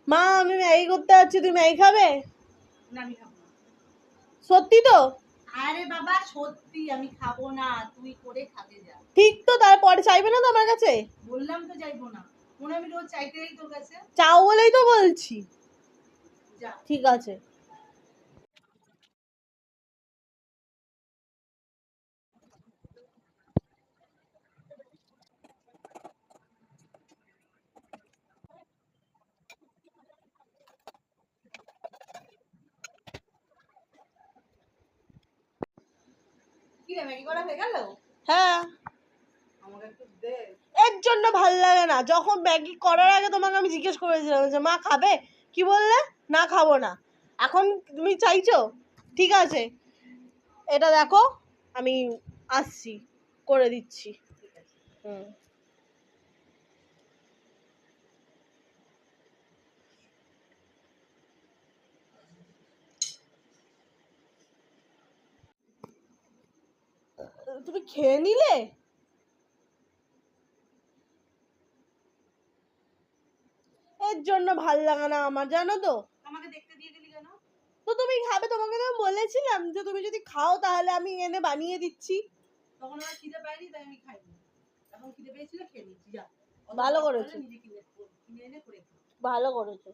মা আমি ম্যাগি করতে যাচ্ছি, তুমি ম্যাগি খাবে? না আমি খাবো না। সত্যি তো? আরে বাবা সত্যি আমি খাবো না, তুই করে খাবে যা। ঠিক তো? তারপরে চাইবে না তো আমার কাছে? বললাম তো চাইবো না, মনে আমি রোজ চাইতে যাই তোর কাছে। চাও বলেই তো বলছি। যা। ঠিক আছে। কি রে ম্যাগি করা হয়ে গেল? হ্যাঁ। আমাকে একটু দে। এর জন্য ভাল লাগে না, যখন ম্যাগি করার আগে তোমাকে আমি জিজ্ঞেস করেছিলাম যে মা খাবে, কি বললে? না খাবো না। এখন তুমি চাইছো? ঠিক আছে, এটা দেখো আমি আসছি, করে দিচ্ছি। হুম। তুমি খেয়ে নিলে? এর জন্য ভাল লাগে না আমার, জানো তো? আমাকে দেখতে দিয়ে দিলি কেন? তো তুমি খাবে, তোমাকে তো বলেছিলাম যে তুমি যদি খাও তাহলে আমি এনে বানিয়ে দিচ্ছি। তখন আমার খিদে পাইনি তাই আমি খাইনি, এখন খিদে পেয়েছিল খেয়ে নিচ্ছি। যা। ভালো করেছো। নিজে কিনে এনে করে খা। ভালো করেছো।